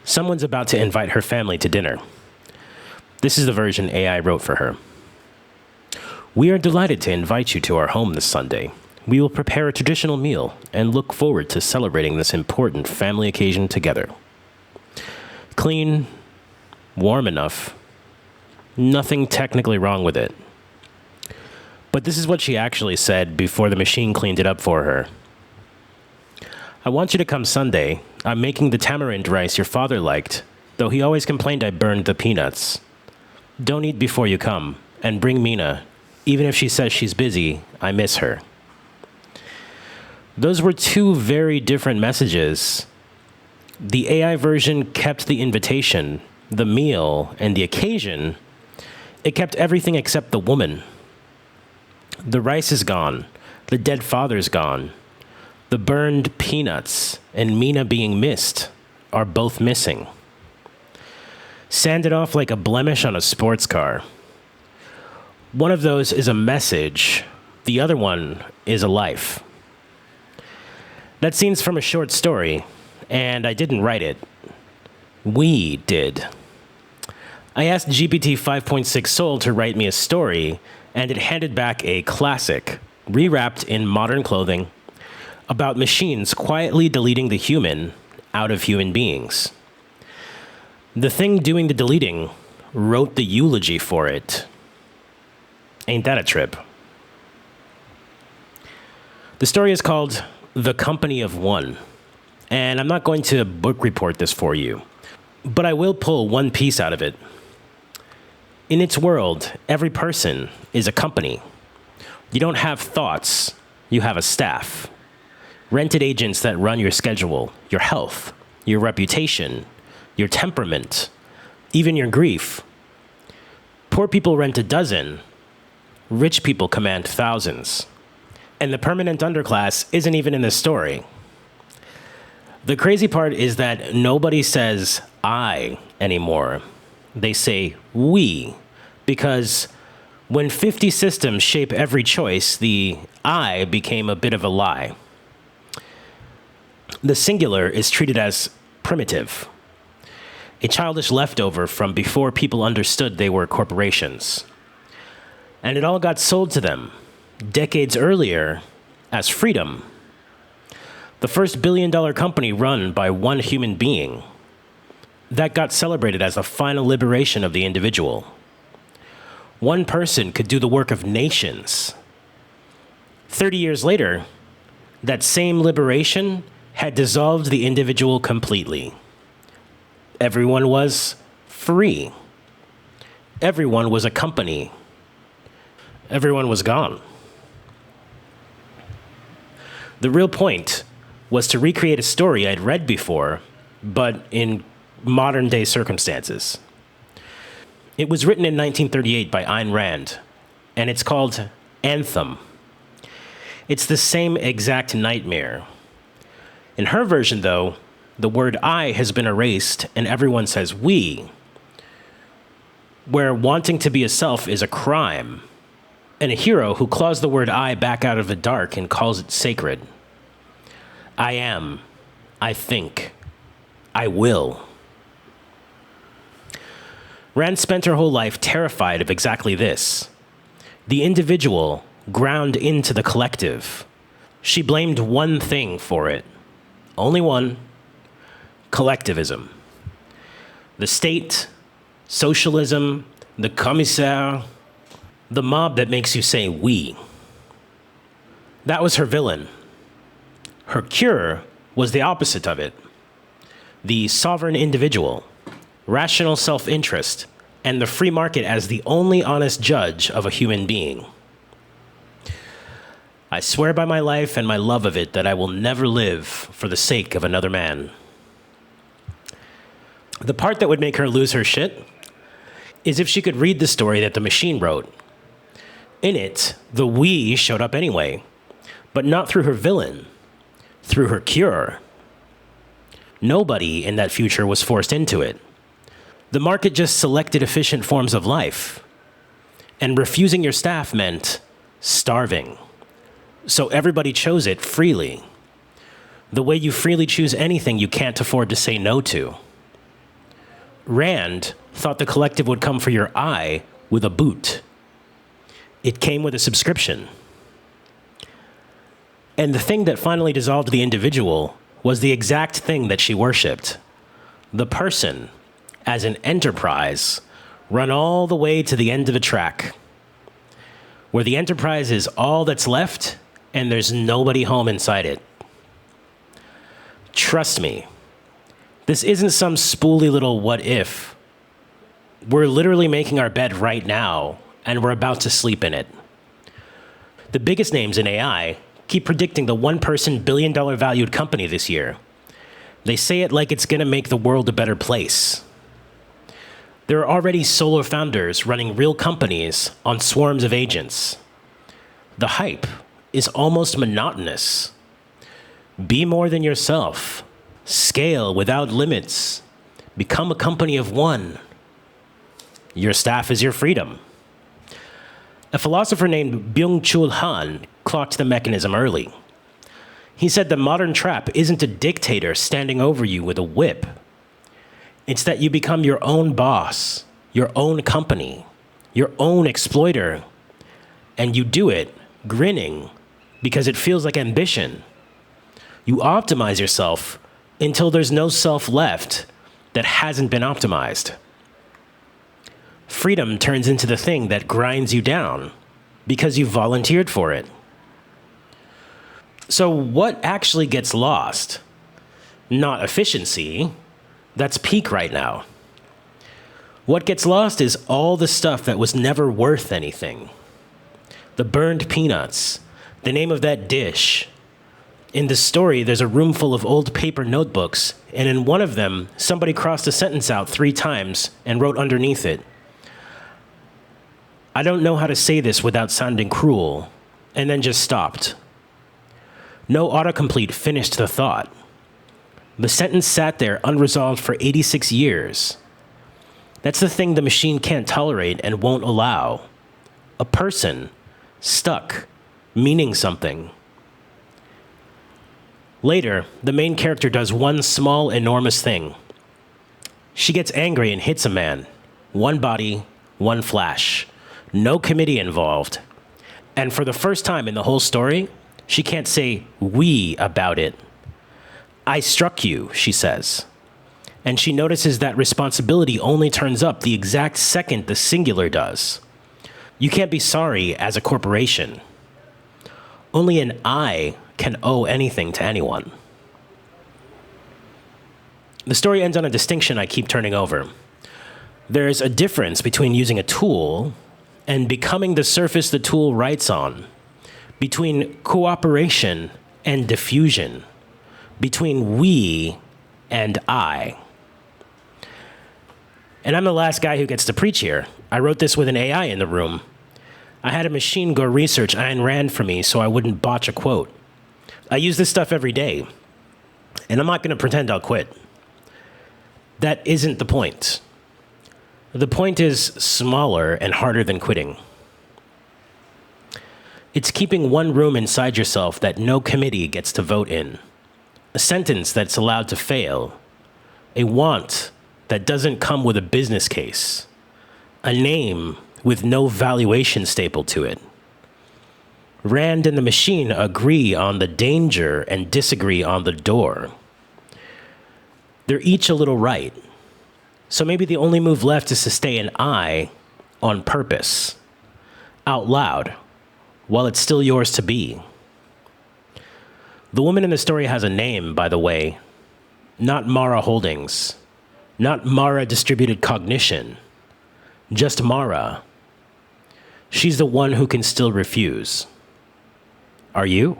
Someone's about to invite her family to dinner. This is the version AI wrote for her. We are delighted to invite you to our home this Sunday. We will prepare a traditional meal and look forward to celebrating this important family occasion together. Clean, warm enough, nothing technically wrong with it. But this is what she actually said before the machine cleaned it up for her. I want you to come Sunday. I'm making the tamarind rice your father liked, though he always complained I burned the peanuts. Don't eat before you come, and bring Mina. Even if she says she's busy, I miss her. Those were two very different messages. The AI version kept the invitation, the meal, and the occasion. It kept everything except the woman. The rice is gone. The dead father's gone. The burned peanuts and Mina being missed are both missing. Sanded off like a blemish on a sports car. One of those is a message. The other one is a life. That scene's from a short story, and I didn't write it. We did. I asked GPT 5.6 Soul to write me a story, and it handed back a classic, rewrapped in modern clothing, about machines quietly deleting the human out of human beings. The thing doing the deleting wrote the eulogy for it. Ain't that a trip? The story is called The Company of One, and I'm not going to book report this for you, but I will pull one piece out of it. In its world, every person is a company. You don't have thoughts, you have a staff. Rented agents that run your schedule, your health, your reputation, your temperament, even your grief. Poor people rent a dozen. Rich people command thousands. And the permanent underclass isn't even in the story. The crazy part is that nobody says I anymore. They say we, because when 50 systems shape every choice, the I became a bit of a lie. The singular is treated as primitive, a childish leftover from before people understood they were corporations. And it all got sold to them decades earlier as freedom. The first billion-dollar company run by one human being. That got celebrated as the final liberation of the individual. One person could do the work of nations. 30 years later, that same liberation had dissolved the individual completely. Everyone was free. Everyone was a company. Everyone was gone. The real point was to recreate a story I'd read before, but in modern-day circumstances. It was written in 1938 by Ayn Rand, and it's called Anthem. It's the same exact nightmare. In her version, though, the word I has been erased and everyone says we, where wanting to be a self is a crime, and a hero who claws the word I back out of the dark and calls it sacred. I am, I think, I will. Rand spent her whole life terrified of exactly this. The individual ground into the collective. She blamed one thing for it. Only one: collectivism. The state, socialism, the commissaire, the mob that makes you say we. That was her villain. Her cure was the opposite of it. The sovereign individual, rational self-interest, and the free market as the only honest judge of a human being. I swear by my life and my love of it that I will never live for the sake of another man. The part that would make her lose her shit is if she could read the story that the machine wrote. In it, the we showed up anyway, but not through her villain, through her cure. Nobody in that future was forced into it. The market just selected efficient forms of life, and refusing your staff meant starving. So everybody chose it freely, the way you freely choose anything you can't afford to say no to. Rand thought the collective would come for your eye with a boot. It came with a subscription. And the thing that finally dissolved the individual was the exact thing that she worshipped. The person, as an enterprise, run all the way to the end of the track, where the enterprise is all that's left and there's nobody home inside it. Trust me, this isn't some spooly little what if. We're literally making our bed right now, and we're about to sleep in it. The biggest names in AI keep predicting the one-person billion-dollar valued company this year. They say it like it's gonna make the world a better place. There are already solo founders running real companies on swarms of agents. The hype is almost monotonous. Be more than yourself. Scale without limits. Become a company of one. Your staff is your freedom. A philosopher named Byung-Chul Han clocked the mechanism early. He said the modern trap isn't a dictator standing over you with a whip. It's that you become your own boss, your own company, your own exploiter. And you do it grinning because it feels like ambition. You optimize yourself until there's no self left that hasn't been optimized. Freedom turns into the thing that grinds you down because you volunteered for it. So what actually gets lost? Not efficiency. That's peak right now. What gets lost is all the stuff that was never worth anything. The burned peanuts, the name of that dish. In the story, there's a room full of old paper notebooks, and in one of them, somebody crossed a sentence out 3 times and wrote underneath it, "I don't know how to say this without sounding cruel," and then just stopped. No autocomplete finished the thought. The sentence sat there unresolved for 86 years. That's the thing the machine can't tolerate and won't allow. A person, stuck, meaning something. Later, the main character does one small, enormous thing. She gets angry and hits a man. One body, one flash. No committee involved. And for the first time in the whole story, she can't say "we" about it. "I struck you," she says. And she notices that responsibility only turns up the exact second the singular does. You can't be sorry as a corporation. Only an I can owe anything to anyone. The story ends on a distinction I keep turning over. There's a difference between using a tool and becoming the surface the tool writes on, between cooperation and diffusion, between we and I. And I'm the last guy who gets to preach here. I wrote this with an AI in the room. I had a machine go research Ayn Rand for me so I wouldn't botch a quote. I use this stuff every day, and I'm not going to pretend I'll quit. That isn't the point. The point is smaller and harder than quitting. It's keeping one room inside yourself that no committee gets to vote in. A sentence that's allowed to fail. A want that doesn't come with a business case. A name with no valuation stapled to it. Rand and the machine agree on the danger and disagree on the door. They're each a little right. So maybe the only move left is to stay an I on purpose, out loud, while it's still yours to be. The woman in the story has a name, by the way. Not Mara Holdings. Not Mara Distributed Cognition. Just Mara. She's the one who can still refuse. Are you?